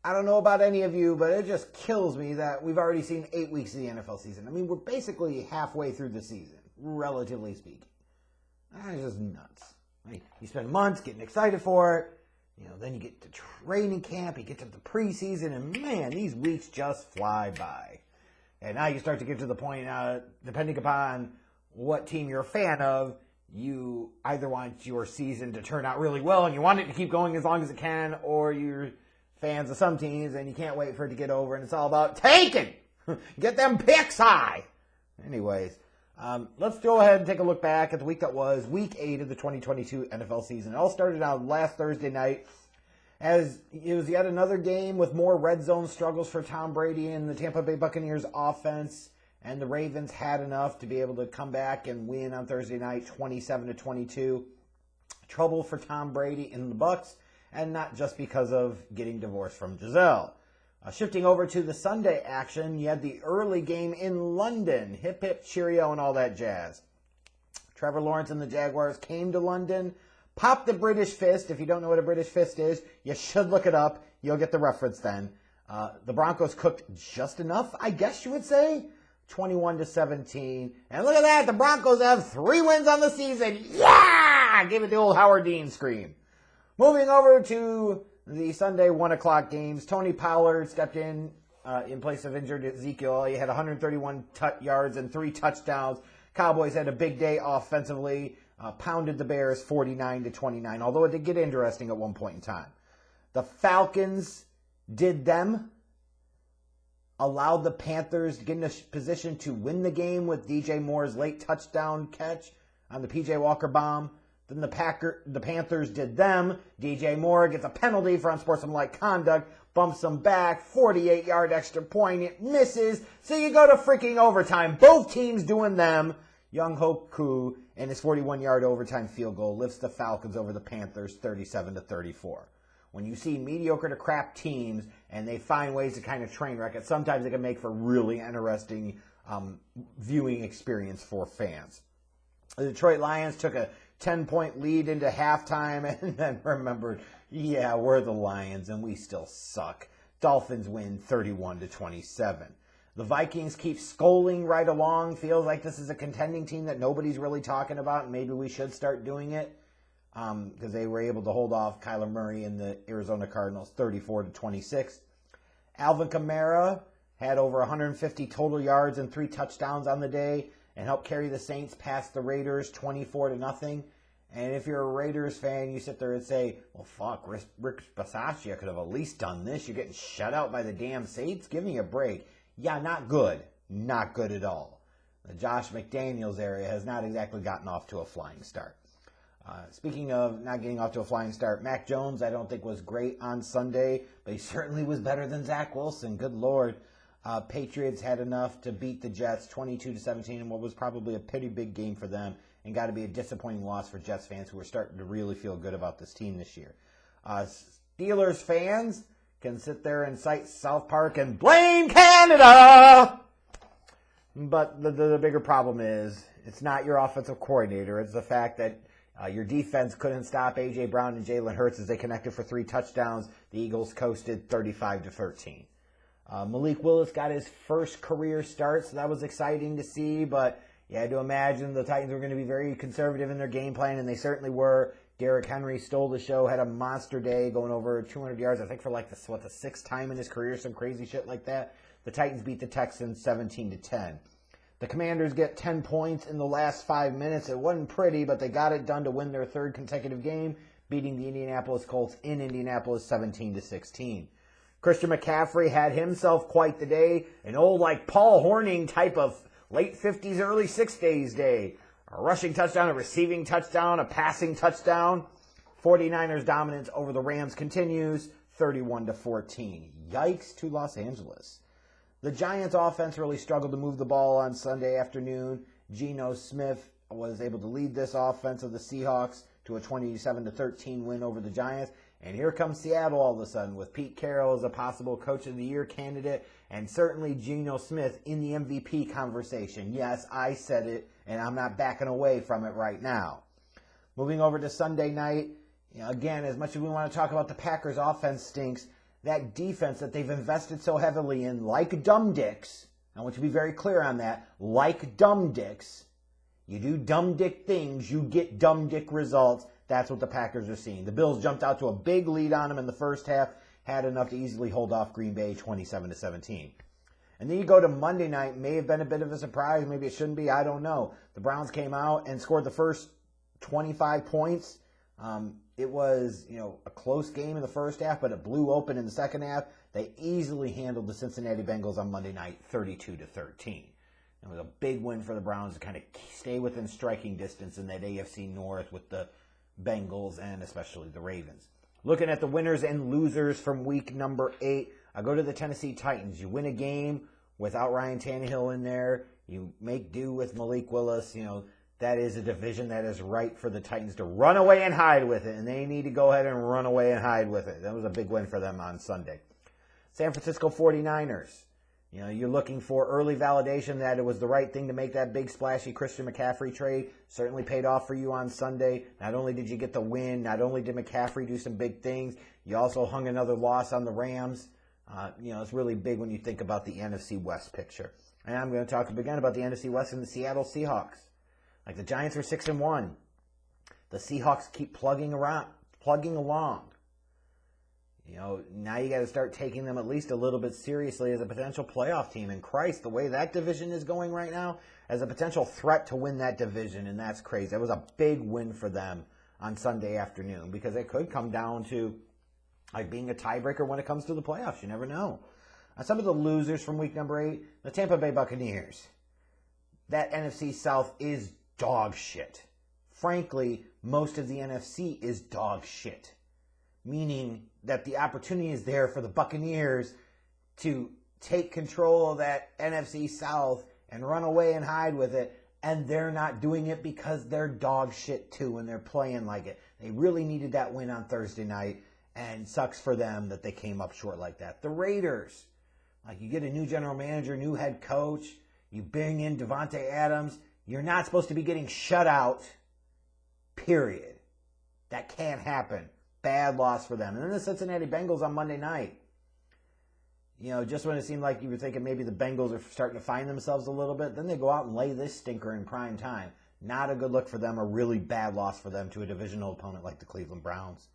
I don't know about any of you, but it just kills me that we've already seen 8 weeks of the NFL season. I mean, we're basically halfway through the season, relatively speaking. That's just nuts. I mean, you spend months getting excited for it. Then you get to training camp, you get to the preseason, and man, these weeks just fly by. And now you start to get to the point, depending upon what team you're a fan of, you either want your season to turn out really well and you want it to keep going as long as it can, or you're fans of some teams and you can't wait for it to get over and it's all about tanking. Get them picks high. Anyways, let's go ahead and take a look back at the week that was week 8 of the 2022 NFL season. It all started out last Thursday night as it was yet another game with more red zone struggles for Tom Brady and the Tampa Bay Buccaneers offense. And the Ravens had enough to be able to come back and win on Thursday night, 27-22. Trouble for Tom Brady and the Bucs, and not just because of getting divorced from Giselle. Shifting over to the Sunday action, you had the early game in London. Hip, hip, cheerio, and all that jazz. Trevor Lawrence and the Jaguars came to London, popped the British fist. If you don't know what a British fist is, you should look it up. You'll get the reference then. The Broncos cooked just enough, I guess you would say. 21-17. And look at that, the Broncos have 3 wins on the season. Yeah! Give it the old Howard Dean scream. Moving over to the Sunday 1 o'clock games, Tony Pollard stepped in place of injured Ezekiel. He had 131 yards and 3 touchdowns. Cowboys had a big day offensively, pounded the Bears 49-29, although it did get interesting at one point in time. The Falcons did them. Allowed the Panthers to get in a position to win the game with DJ Moore's late touchdown catch on the P.J. Walker bomb. Then the Panthers did them. DJ Moore gets a penalty for unsportsmanlike conduct, bumps them back, 48-yard extra point. It misses, so you go to freaking overtime. Both teams doing them. Young Hoku and his 41-yard overtime field goal lifts the Falcons over the Panthers 37-34. When you see mediocre to crap teams and they find ways to kind of train wreck it, sometimes it can make for really interesting viewing experience for fans. The Detroit Lions took a 10-point lead into halftime and then remembered, yeah, we're the Lions and we still suck. Dolphins win 31-27. The Vikings keep scolding right along. Feels like this is a contending team that nobody's really talking about, and maybe we should start doing it. Because they were able to hold off Kyler Murray and the Arizona Cardinals 34-26. Alvin Kamara had over 150 total yards and 3 touchdowns on the day and helped carry the Saints past the Raiders 24-0. And if you're a Raiders fan, you sit there and say, well, fuck, Rick Bisaccia could have at least done this. You're getting shut out by the damn Saints? Give me a break. Yeah, not good. Not good at all. The Josh McDaniels area has not exactly gotten off to a flying start. Speaking of not getting off to a flying start, Mac Jones I don't think was great on Sunday, but he certainly was better than Zach Wilson. Good Lord. Patriots had enough to beat the Jets 22-17 in what was probably a pretty big game for them, and got to be a disappointing loss for Jets fans who are starting to really feel good about this team this year. Steelers fans can sit there and cite South Park and blame Canada! But the bigger problem is it's not your offensive coordinator. It's the fact that your defense couldn't stop A.J. Brown and Jalen Hurts as they connected for 3 touchdowns. The Eagles coasted 35-13. Malik Willis got his first career start, so that was exciting to see. But you had to imagine the Titans were going to be very conservative in their game plan, and they certainly were. Derrick Henry stole the show, had a monster day, going over 200 yards, I think for like the 6th time in his career, some crazy shit like that. The Titans beat the Texans 17-10. The Commanders get 10 points in the last 5 minutes. It wasn't pretty, but they got it done to win their 3rd consecutive game, beating the Indianapolis Colts in Indianapolis 17-16. Christian McCaffrey had himself quite the day, an old like Paul Hornung type of late 50s, early 60s day. A rushing touchdown, a receiving touchdown, a passing touchdown. 49ers dominance over the Rams continues 31-14. Yikes to Los Angeles. The Giants offense really struggled to move the ball on Sunday afternoon. Geno Smith was able to lead this offense of the Seahawks to a 27-13 win over the Giants. And here comes Seattle all of a sudden with Pete Carroll as a possible Coach of the Year candidate and certainly Geno Smith in the MVP conversation. Yes, I said it, and I'm not backing away from it right now. Moving over to Sunday night, again, as much as we want to talk about the Packers offense stinks, that defense that they've invested so heavily in, like dumb dicks. I want you to be very clear on that. Like dumb dicks. You do dumb dick things, you get dumb dick results. That's what the Packers are seeing. The Bills jumped out to a big lead on them in the first half, had enough to easily hold off Green Bay 27-17. And then you go to Monday night, may have been a bit of a surprise, maybe it shouldn't be, I don't know. The Browns came out and scored the first 25 points. It was, a close game in the first half, but it blew open in the second half. They easily handled the Cincinnati Bengals on Monday night, 32-13. It was a big win for the Browns to kind of stay within striking distance in that AFC North with the Bengals and especially the Ravens. Looking at the winners and losers from week number 8, I go to the Tennessee Titans. You win a game without Ryan Tannehill in there. You make do with Malik Willis. That is a division that is right for the Titans to run away and hide with it, and they need to go ahead and run away and hide with it. That was a big win for them on Sunday. San Francisco 49ers. You're looking for early validation that it was the right thing to make that big splashy Christian McCaffrey trade. Certainly paid off for you on Sunday. Not only did you get the win, not only did McCaffrey do some big things, you also hung another loss on the Rams. It's really big when you think about the NFC West picture. And I'm going to talk again about the NFC West and the Seattle Seahawks. Like the Giants are 6-1. The Seahawks keep plugging along. Now you got to start taking them at least a little bit seriously as a potential playoff team. And Christ, the way that division is going right now, as a potential threat to win that division, and that's crazy. That was a big win for them on Sunday afternoon because it could come down to being a tiebreaker when it comes to the playoffs. You never know. Some of the losers from week number 8, the Tampa Bay Buccaneers. That NFC South is dog shit. Frankly, most of the NFC is dog shit. Meaning that the opportunity is there for the Buccaneers to take control of that NFC South and run away and hide with it, and they're not doing it because they're dog shit too and they're playing like it. They really needed that win on Thursday night, and sucks for them that they came up short like that. The Raiders, you get a new general manager, new head coach, you bring in Devontae Adams, you're not supposed to be getting shut out, period. That can't happen. Bad loss for them. And then the Cincinnati Bengals on Monday night. Just when it seemed like you were thinking maybe the Bengals are starting to find themselves a little bit, then they go out and lay this stinker in prime time. Not a good look for them, a really bad loss for them to a divisional opponent like the Cleveland Browns.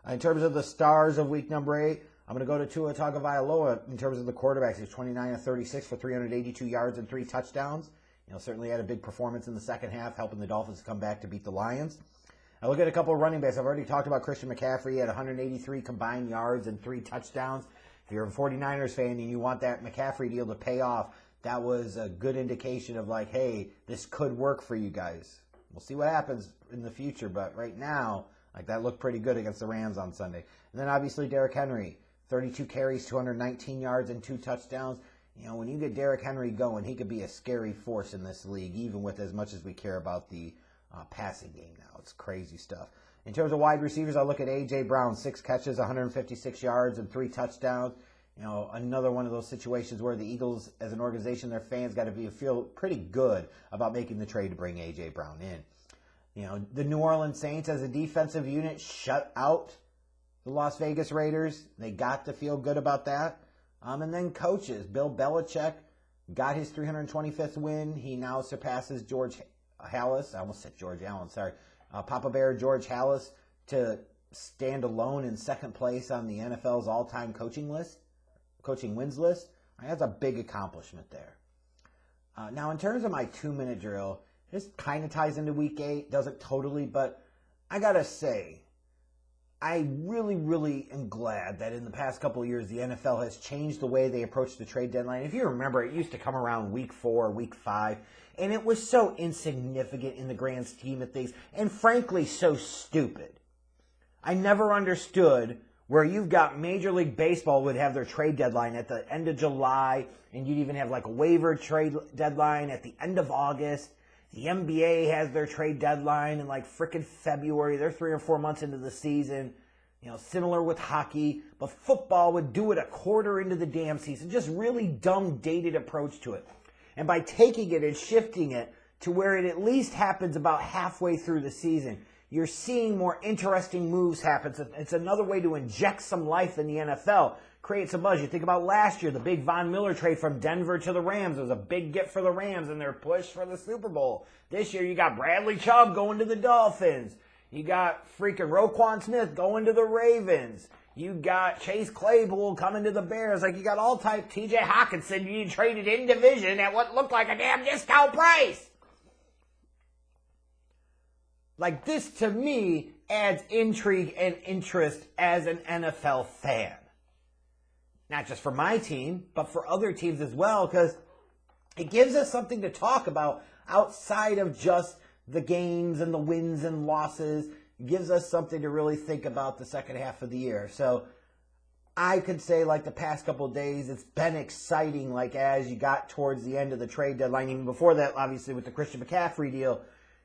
In terms of the stars of week number 8, I'm going to go to Tua Tagovailoa in terms of the quarterbacks. He's 29-36 for 382 yards and 3 touchdowns. Certainly had a big performance in the second half, helping the Dolphins come back to beat the Lions. I look at a couple of running backs. I've already talked about Christian McCaffrey at 183 combined yards and 3 touchdowns. If you're a 49ers fan and you want that McCaffrey deal to pay off, that was a good indication of hey, this could work for you guys. We'll see what happens in the future, but right now, that looked pretty good against the Rams on Sunday. And then obviously Derrick Henry, 32 carries, 219 yards and 2 touchdowns. When you get Derrick Henry going, he could be a scary force in this league, even with as much as we care about the passing game now. It's crazy stuff. In terms of wide receivers, I look at A.J. Brown, 6 catches, 156 yards, and 3 touchdowns. Another one of those situations where the Eagles, as an organization, their fans got to feel pretty good about making the trade to bring A.J. Brown in. The New Orleans Saints, as a defensive unit, shut out the Las Vegas Raiders. They got to feel good about that. And then coaches, Bill Belichick got his 325th win. He now surpasses George Halas. I almost said George Allen, sorry. Papa Bear George Halas to stand alone in second place on the NFL's all-time coaching wins list. That's a big accomplishment there. Now, in terms of my 2-minute drill, this kind of ties into week 8. Doesn't totally, but I got to say, I really, really am glad that in the past couple of years, the NFL has changed the way they approach the trade deadline. If you remember, it used to come around week 4, week 5, and it was so insignificant in the grand scheme of things, and frankly, so stupid. I never understood where you've got Major League Baseball would have their trade deadline at the end of July, and you'd even have a waiver trade deadline at the end of August. The NBA has their trade deadline in frickin' February. They're 3 or 4 months into the season. Similar with hockey. But football would do it a quarter into the damn season. Just really dumb, dated approach to it. And by taking it and shifting it to where it at least happens about halfway through the season, You're seeing more interesting moves happen. It's another way to inject some life in the NFL, create some buzz. You think about last year, the big Von Miller trade from Denver to the Rams. It was a big get for the Rams and their push for the Super Bowl. This year, you got Bradley Chubb going to the Dolphins. You got freaking Roquan Smith going to the Ravens. You got Chase Claypool coming to the Bears. Like, you got all type. TJ Hawkinson, you traded in division at what looked like a damn discount price. Like, this, to me, adds intrigue and interest as an NFL fan. Not just for my team, but for other teams as well, because it gives us something to talk about outside of just the games and the wins and losses. It gives us something to really think about the second half of the year. So I could say, like, the past couple of days, it's been exciting, like, as you got towards the end of the trade deadline. Even before that, obviously, with the Christian McCaffrey deal,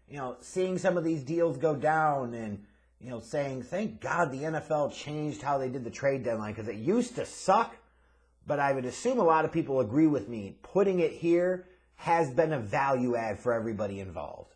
you know, seeing some of these deals go down and, you know, saying, thank God the NFL changed how they did the trade deadline, because it used to suck, but I would assume a lot of people agree with me. Putting it here has been a value add for everybody involved.